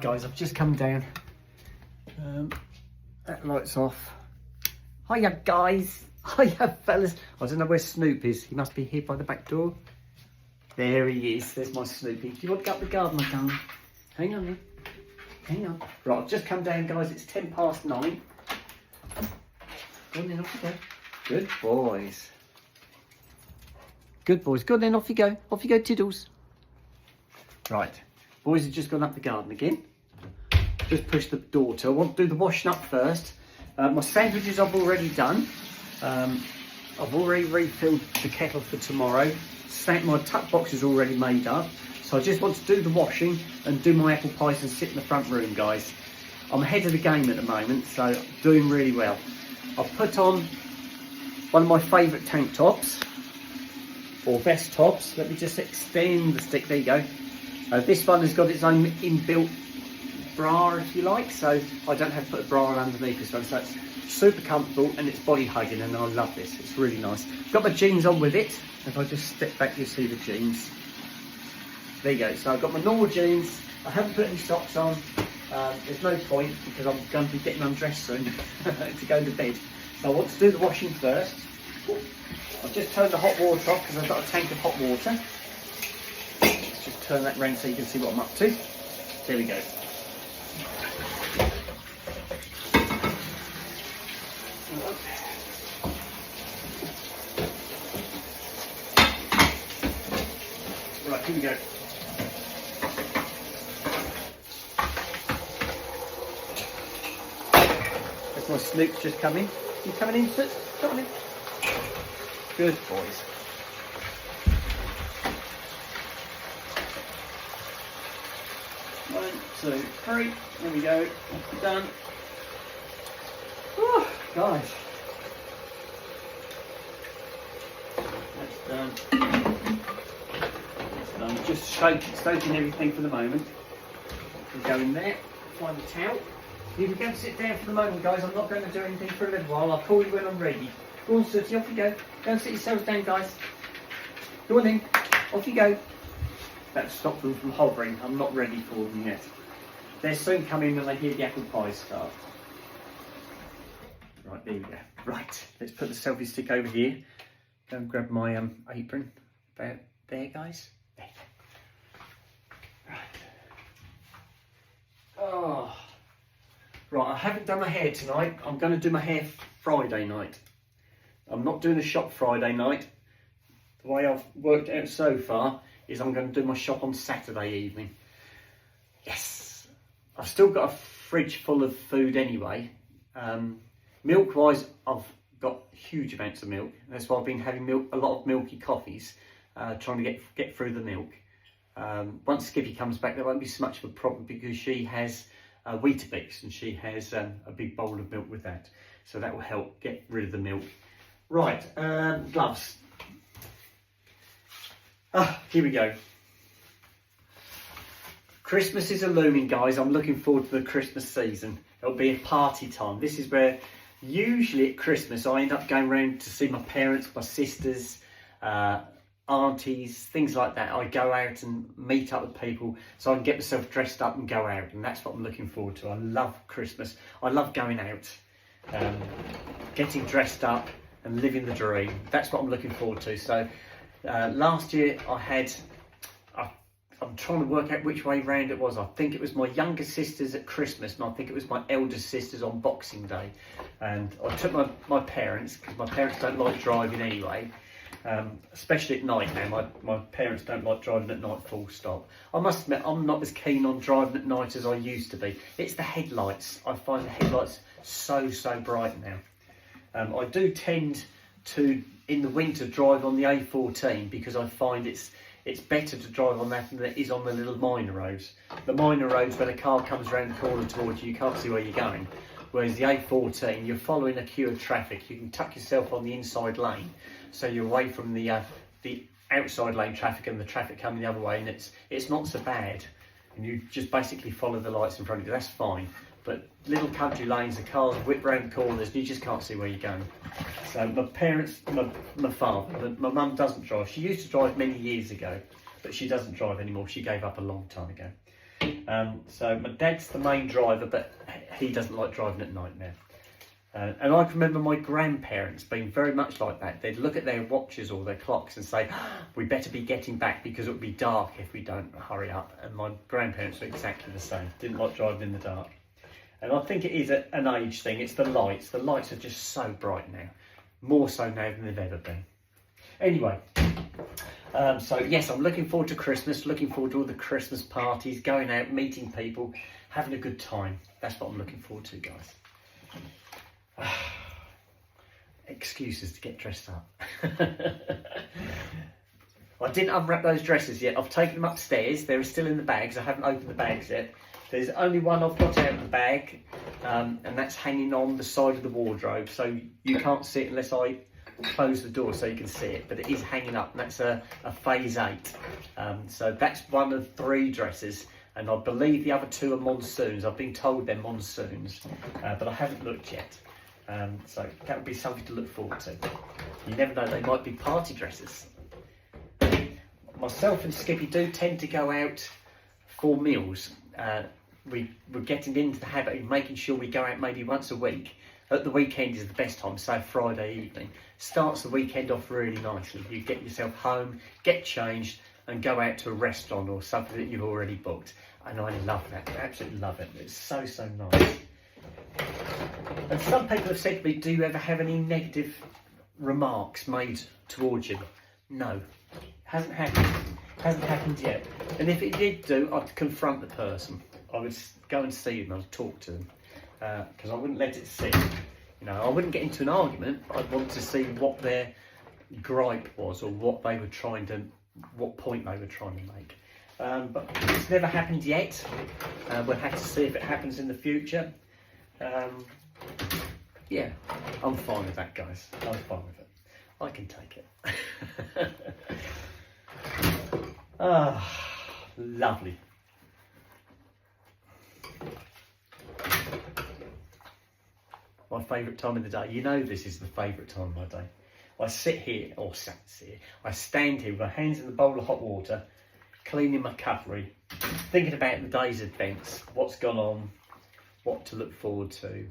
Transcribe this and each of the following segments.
Guys, I've just come down. That light's off. Hiya guys. Hiya fellas. I don't know where Snoop is. He must be here by the back door. There he is. There's my Snoopy. Do you want to go up the garden, my darling? Hang on here. Hang on. Right, I've just come down, guys. It's 9:10. Go on then, off you go. Good boys. Good boys. Go on then, off you go. Off you go, Tiddles. Right. Boys have just gone up the garden again. Just push the door to. I want to do the washing up first. My sandwiches I've already done. I've already refilled the kettle for tomorrow. My tuck box is already made up. So I just want to do the washing and do my apple pies and sit in the front room, guys. I'm ahead of the game at the moment, so doing really well. I've put on one of my favourite tank tops, or vest tops. Let me just extend the stick, there you go. This one has got its own inbuilt bra, if you like, so I don't have to put a bra underneath this one, so it's super comfortable and it's body hugging, and I love this. It's really nice. Got my jeans on with it. If I just step back, you see the jeans. There you go. So I've got my normal jeans. I haven't put any socks on. There's no point because I'm going to be getting undressed soon to go to bed. So I want to do the washing first. I've just turned the hot water off because I've got a tank of hot water. Let's just turn that round so you can see what I'm up to. There we go. Right, here we go. That's my Snoop's just come in. You coming in, Snoop? Come on in. Good boys. One, two, three. There we go. Done. Whew, guys. That's done. I'm just soaking everything for the moment. We'll go in there, find the towel. You can go and sit down for the moment, guys. I'm not going to do anything for a little while. I'll call you when I'm ready. Go on, Sooty, off you go. Go and sit yourselves down, guys. Go on in, off you go. That stopped them from hovering. I'm not ready for them yet. They'll soon come in when they hear the apple pie start. Right, there you go. Right, let's put the selfie stick over here. Go and grab my apron. About there, guys. Right. Oh. Right, I haven't done my hair tonight. I'm going to do my hair Friday night. I'm not doing a shop Friday night. The way I've worked out so far is I'm going to do my shop on Saturday evening. Yes. I've still got a fridge full of food anyway. Milk-wise, I've got huge amounts of milk. That's why I've been having a lot of milky coffees, trying to get through the milk. Once Skippy comes back, there won't be so much of a problem because she has Weetabix and she has a big bowl of milk with that. So that will help get rid of the milk. Right, gloves. Here we go. Christmas is a-looming, guys. I'm looking forward to the Christmas season. It'll be a party time. This is where usually at Christmas I end up going around to see my parents, my sisters, aunties, things like that. I go out and meet up with people so I can get myself dressed up and go out, and that's what I'm looking forward to. I love Christmas. I love going out, getting dressed up and living the dream. That's what I'm looking forward to. So last year I'm trying to work out which way round it was. I think it was my younger sisters at Christmas, and I think it was my eldest sisters on Boxing Day. And I took my parents, because my parents don't like driving anyway, especially at night now. My parents don't like driving at night, full stop. I must admit, I'm not as keen on driving at night as I used to be. It's the headlights. I find the headlights so bright now. I do tend to, in the winter, drive on the A14 because I find it's better to drive on that than it is on the little minor roads. The minor roads, when a car comes around the corner towards you, you can't see where you're going. Whereas the A14, you're following a queue of traffic. You can tuck yourself on the inside lane, so you're away from the outside lane traffic and the traffic coming the other way, and it's not so bad. And you just basically follow the lights in front of you. That's fine. But little country lanes, the cars whip round corners, and you just can't see where you're going. So my parents, my father, my mum doesn't drive. She used to drive many years ago, but she doesn't drive anymore. She gave up a long time ago. So my dad's the main driver, but he doesn't like driving at night now. And I can remember my grandparents being very much like that. They'd look at their watches or their clocks and say, we better be getting back because it would be dark if we don't hurry up. And my grandparents were exactly the same, didn't like driving in the dark. And I think it is an age thing, it's the lights. The lights are just so bright now, more so now than they've ever been. Anyway, so yes, I'm looking forward to Christmas, looking forward to all the Christmas parties, going out, meeting people, having a good time. That's what I'm looking forward to, guys. Excuses to get dressed up. I didn't unwrap those dresses yet. I've taken them upstairs. They're still in the bags. I haven't opened the bags yet. There's only one I've got out of the bag, and that's hanging on the side of the wardrobe. So you can't see it unless I close the door so you can see it. But it is hanging up, and that's a phase 8. So that's one of 3 dresses. And I believe the other 2 are monsoons. I've been told they're monsoons, but I haven't looked yet. So that would be something to look forward to. You never know, they might be party dresses. Myself and Skippy do tend to go out for meals. We're getting into the habit of making sure we go out maybe once a week. At the weekend is the best time, say Friday evening. Starts the weekend off really nicely. You get yourself home, get changed, and go out to a restaurant or something that you've already booked. And I love that, I absolutely love it. It's so, so nice. And some people have said to me, do you ever have any negative remarks made towards you? No, hasn't happened yet. And if it did do, I'd confront the person. I would go and see them, I'd talk to them, because I wouldn't let it sit. You know, I wouldn't get into an argument, but I'd want to see what their gripe was or what they were trying to, what point they were trying to make. But it's never happened yet. We'll have to see if it happens in the future. Yeah, I'm fine with that, guys. I'm fine with it. I can take it. Lovely. My favourite time of the day. You know this is the favourite time of my day. I sit here, or I stand here with my hands in the bowl of hot water, cleaning my cutlery, thinking about the day's events, what's gone on, what to look forward to,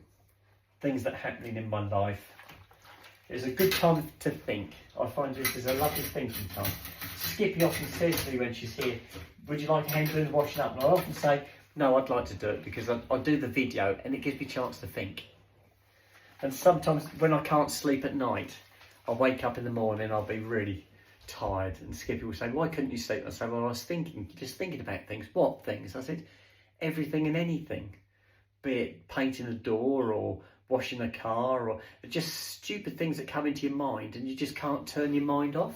things that are happening in my life. It's a good time to think. I find this is a lovely thinking time. Skippy often says to me when she's here, would you like a hand doing the washing up? And I often say, no, I'd like to do it because I do the video and it gives me a chance to think. And sometimes when I can't sleep at night, I wake up in the morning, I'll be really tired, and Skippy will say, why couldn't you sleep? I say, well, I was just thinking about things. What things? I said, everything and anything, be it painting a door or washing a car, or just stupid things that come into your mind and you just can't turn your mind off.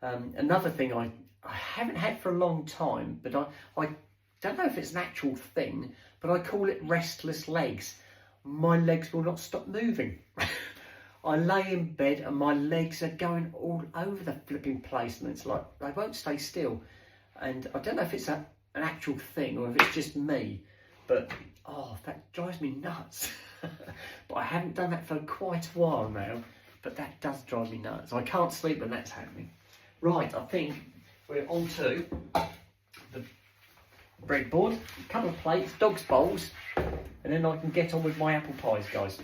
Another thing I haven't had for a long time, but I don't know if it's an actual thing, but I call it restless legs. My legs will not stop moving. I lay in bed and my legs are going all over the flipping place, and it's like they won't stay still. And I don't know if it's an actual thing or if it's just me, but that drives me nuts. But I haven't done that for quite a while now, but that does drive me nuts. I can't sleep when that's happening. Right, I think we're on to the breadboard, a couple of plates, dog's bowls, and then I can get on with my apple pies, guys.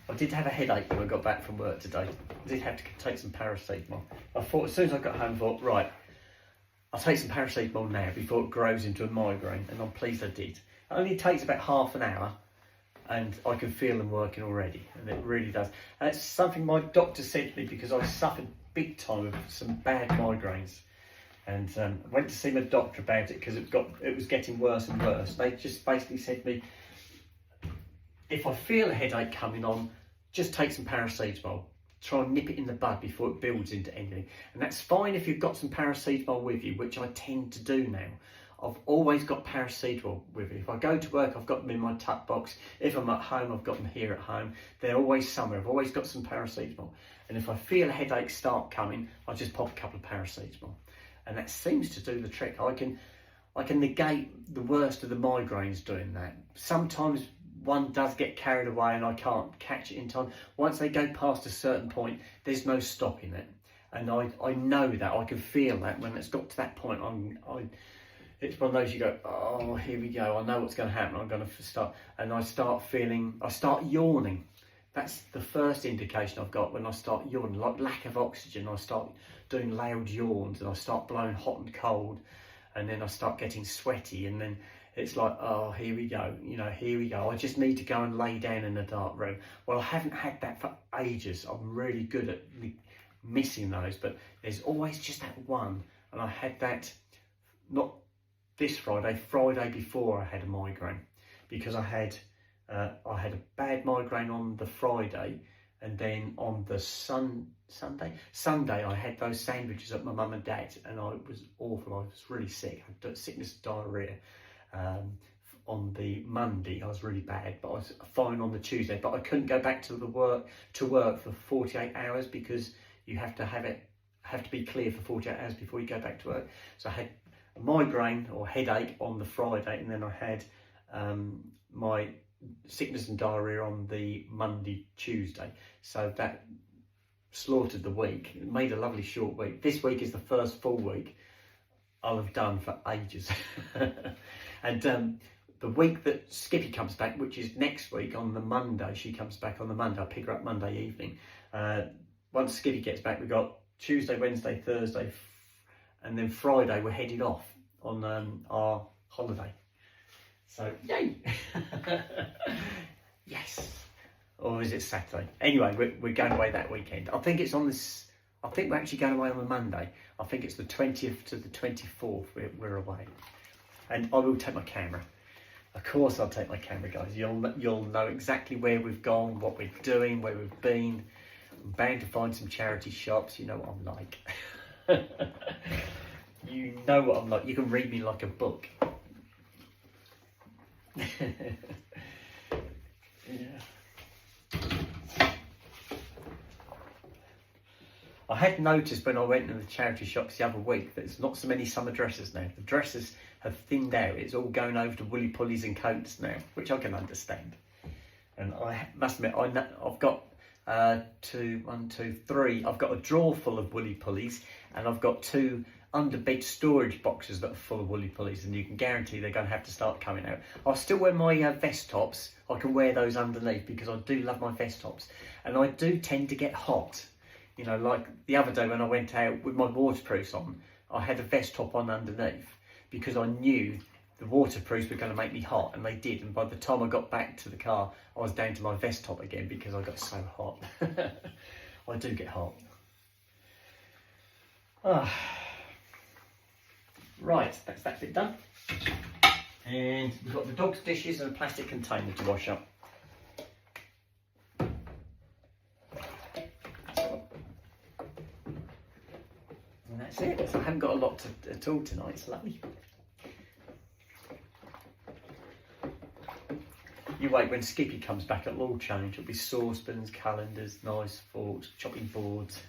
I did have a headache when I got back from work today. I did have to take some paracetamol. I thought as soon as I got home, I thought, right, I'll take some paracetamol now before it grows into a migraine, and I'm pleased I did. It only takes about half an hour and I can feel them working already, and it really does. And it's something my doctor said to me because I suffered big time with some bad migraines, and went to see my doctor about it because it was getting worse and worse. They just basically said to me, if I feel a headache coming on, just take some paracetamol. Try and nip it in the bud before it builds into anything. And that's fine if you've got some paracetamol with you, which I tend to do now. I've always got paracetamol with me. If I go to work, I've got them in my tuck box. If I'm at home, I've got them here at home. They're always somewhere. I've always got some paracetamol. And if I feel a headache start coming, I just pop a couple of paracetamol. And that seems to do the trick. I can negate the worst of the migraines doing that. Sometimes one does get carried away and I can't catch it in time. Once they go past a certain point, there's no stopping it. And I know that, I can feel that when it's got to that point, it's one of those you go, oh, here we go, I know what's going to happen, I'm going to start, and I start yawning. That's the first indication I've got, when I start yawning, like lack of oxygen. I start doing loud yawns, and I start blowing hot and cold, and then I start getting sweaty, and then it's like, oh, here we go, you know, here we go. I just need to go and lay down in a dark room. Well, I haven't had that for ages. I'm really good at missing those, but there's always just that one. And I had that, not this Friday before I had a migraine, because I had a bad migraine on the Friday, and then on the Sunday I had those sandwiches at my mum and dad's, and I was awful. I was really sick. I had sickness, diarrhea. On the Monday I was really bad, but I was fine on the Tuesday. But I couldn't go back to work for 48 hours, because you have to be clear for 48 hours before you go back to work. So I had a migraine or headache on the Friday, and then I had my sickness and diarrhea on the Monday, Tuesday. So that slaughtered the week. It made a lovely short week. This week is the first full week I'll have done for ages. And the week that Skippy comes back, which is next week on the Monday, she comes back on the Monday. I pick her up Monday evening. Once Skippy gets back, we've got Tuesday, Wednesday, Thursday, and then Friday we're headed off on our holiday. So, yay! Yes. Or is it Saturday? Anyway, we're going away that weekend. I think it's on this. I think we're actually going away on the Monday. I think it's the 20th to the 24th we're away. And I will take my camera. Of course I'll take my camera, guys. You'll know exactly where we've gone, what we're doing, where we've been. I'm bound to find some charity shops. You know what I'm like. You know what I'm like. You can read me like a book. Yeah. I had noticed when I went to the charity shops the other week that there's not so many summer dresses now. The dresses have thinned out. It's all going over to woolly pulleys and coats now, which I can understand. And I must admit, I've got 2, 1, 2, 3. I've got a drawer full of woolly pulleys, and I've got 2 under-bed storage boxes that are full of woolly pulleys, and you can guarantee they're going to have to start coming out. I'll still wear my vest tops. I can wear those underneath because I do love my vest tops, and I do tend to get hot. You know, like the other day when I went out with my waterproofs on, I had a vest top on underneath because I knew the waterproofs were going to make me hot, and they did. And by the time I got back to the car, I was down to my vest top again because I got so hot. I do get hot. Right, that's that bit done. And we've got the dog's dishes and a plastic container to wash up. And that's it. So I haven't got a lot at all tonight. It's lovely. You wait, when Skippy comes back, it'll all change. It'll be saucepans, calendars, knives, forks, chopping boards,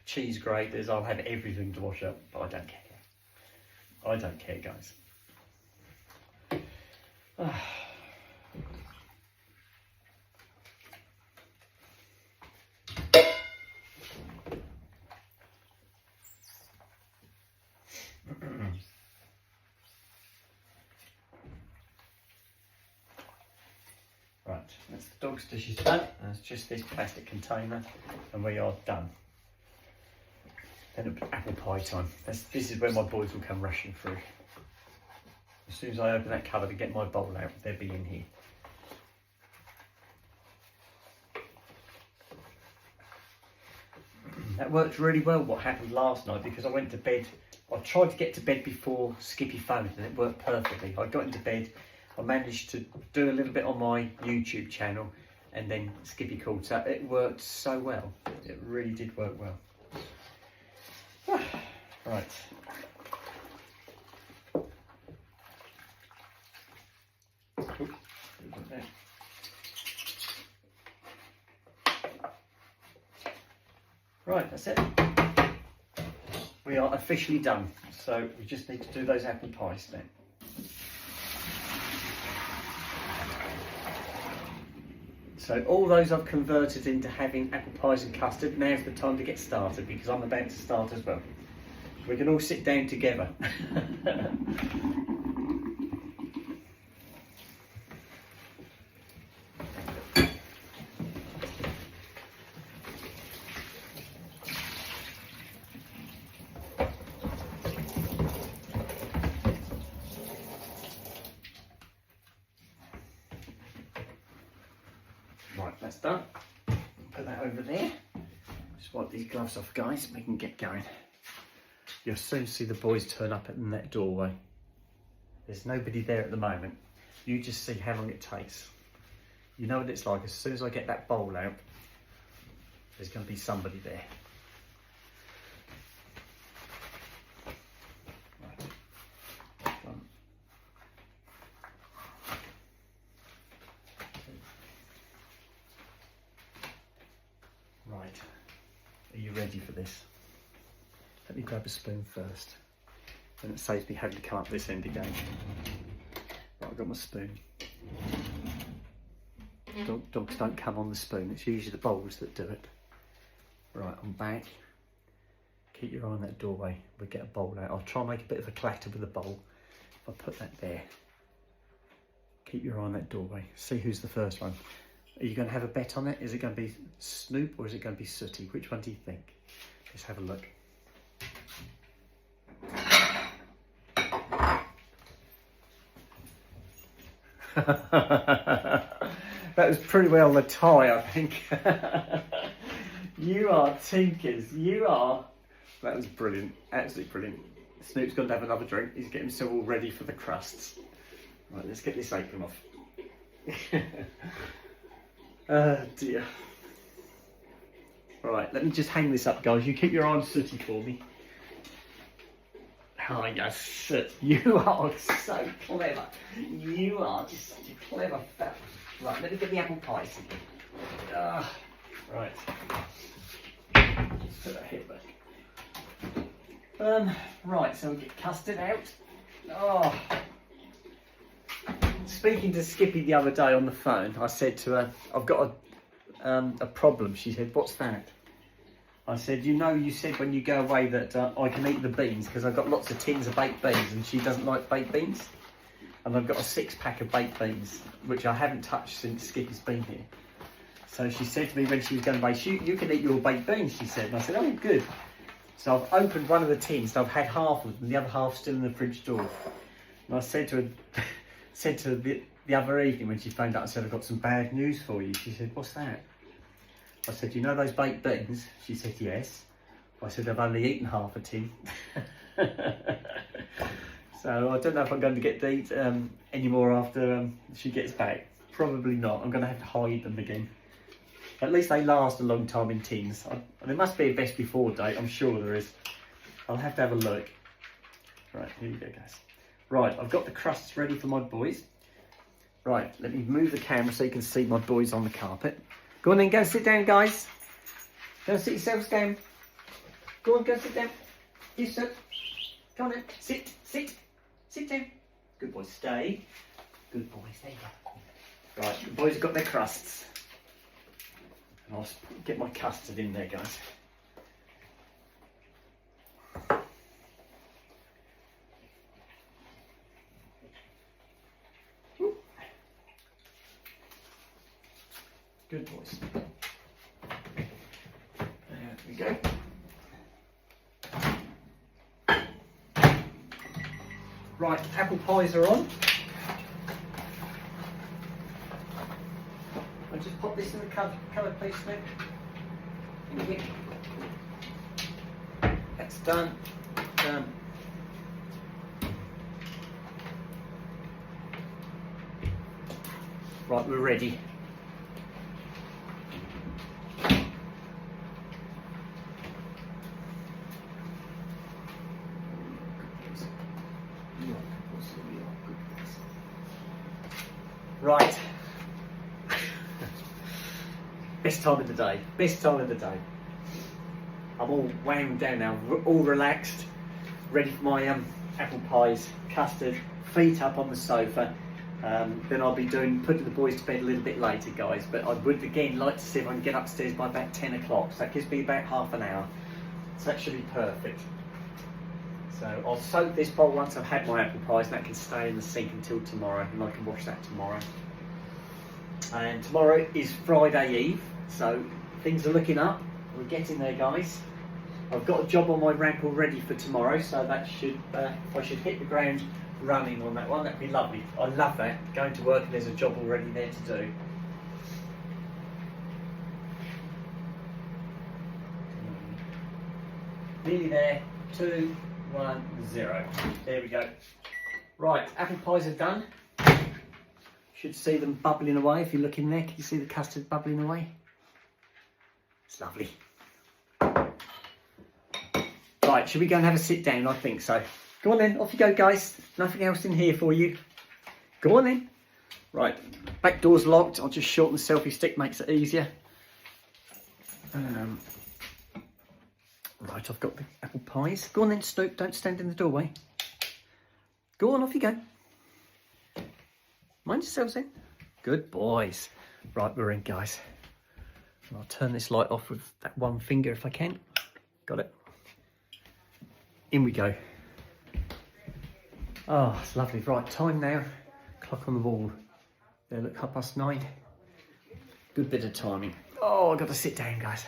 cheese graters. I'll have everything to wash up, but I don't care. I don't care, guys. Right, that's the dog's dishes done. That's just this plastic container, and we are done. Then apple pie time. This is where my boys will come rushing through. As soon as I open that cupboard and get my bowl out, they'll be in here. That worked really well, what happened last night, because I went to bed. I tried to get to bed before Skippy phoned, and it worked perfectly. I got into bed, I managed to do a little bit on my YouTube channel, and then Skippy called. So it worked so well. It really did work well. Right. Right, that's it. We are officially done. So we just need to do those apple pies now. So all those I've converted into having apple pies and custard. Now's the time to get started because I'm about to start as well. We can all sit down together. Right, that's done. Put that over there. Just wipe these gloves off, guys, we can get going. You'll soon see the boys turn up at that doorway. There's nobody there at the moment. You just see how long it takes. You know what it's like. As soon as I get that bowl out, there's going to be somebody there. Right, are you ready for this? Let me grab a spoon first. Then it saves me having to come up this end again. Right, I've got my spoon. Dogs don't come on the spoon, it's usually the bowls that do it. Right, I'm back. Keep your eye on that doorway. We'll get a bowl out. I'll try and make a bit of a clatter with the bowl. If I put that there. Keep your eye on that doorway. See who's the first one. Are you going to have a bet on it? Is it going to be Snoop or is it going to be Sooty? Which one do you think? Let's have a look. That was pretty well the tie, I think. You are tinkers. You are. That was brilliant. Absolutely brilliant. Snoop's going to have another drink. He's getting himself all ready for the crusts. Right, let's get this apron off. Oh dear. Right, let me just hang this up, guys. You keep your eye on Sooty for me. Oh, yes, Soot. You are so clever. You are just such a clever fella. Right, let me get the apple pies. Right. Just put that here back. Right, so we get custard out. Oh. Speaking to Skippy the other day on the phone, I said to her, I've got a problem. She said, what's that? I said, you said when you go away that I can eat the beans because I've got lots of tins of baked beans and she doesn't like baked beans. And I've got a 6-pack of baked beans, which I haven't touched since Skippy's been here. So she said to me when she was going away, you can eat your baked beans, she said. And I said, oh, good. So I've opened one of the tins, so I've had half of them, the other half still in the fridge door. And I said to her, the other evening when she phoned up and said, I've got some bad news for you. She said, what's that? I said, you know those baked beans? She said, yes. I said, I've only eaten half a tin. So I don't know if I'm going to get to eat any more after she gets back. Probably not. I'm going to have to hide them again. At least they last a long time in tins. There must be a best before date. I'm sure there is. I'll have to have a look. Right, here you go, guys. Right, I've got the crusts ready for my boys. Right, let me move the camera so you can see my boys on the carpet. Go on then, go sit down, guys. Go and sit yourselves down. Go on, go sit down. You sit. Come on then, sit, sit, sit down. Good boys, stay. Good boys, there you go. Right, the boys have got their crusts. And I'll get my custard in there, guys. Good boys. There we go. Right, apple pies are on. I'll just pop this in the colour, please, Smith. Thank you. That's done. Done. Right, we're ready. Right. Best time of the day. Best time of the day. I'm all wound down now, all relaxed, ready for my apple pies, custard, feet up on the sofa, Then I'll be putting the boys to bed a little bit later, guys. But I would again like to see if I can get upstairs by about 10 o'clock. So that gives me about half an hour. So that should be perfect. So I'll soak this bowl once I've had my apple pies, and that can stay in the sink until tomorrow, and I can wash that tomorrow. And tomorrow is Friday Eve, so things are looking up. We're getting there, guys. I've got a job on my ramp already for tomorrow, so that should I should hit the ground running on that one. That'd be lovely. I love that, going to work and there's a job already there to do. Nearly there. 2, 1, 0. There we go. Right, apple pies are done. Should see them bubbling away. If you look in there, can you see the custard bubbling away? It's lovely. Right, should we go and have a sit down? I think so. Go on then, off you go, guys. Nothing else in here for you. Go on then. Right, back door's locked. I'll just shorten the selfie stick, makes it easier. Right, I've got the apple pies. Go on then, Snoop, don't stand in the doorway. Go on, off you go. Mind yourselves then. Good boys. Right, we're in, guys. I'll turn this light off with that one finger if I can. Got it. In we go. Oh, it's lovely. Right, time now. Clock on the wall. There, look, 9:30. Good bit of timing. Oh, I've got to sit down, guys.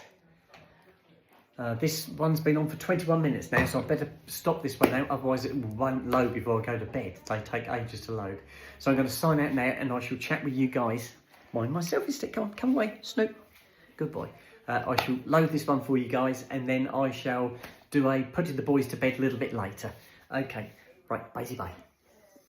This one's been on for 21 minutes now, so I better stop this one now, otherwise it won't load before I go to bed. They take ages to load. So I'm going to sign out now, and I shall chat with you guys. Mind my selfie stick. Come away, Snoop. Good boy. I shall load this one for you guys, and then I shall do putting the boys to bed a little bit later. Okay, right, bye-bye.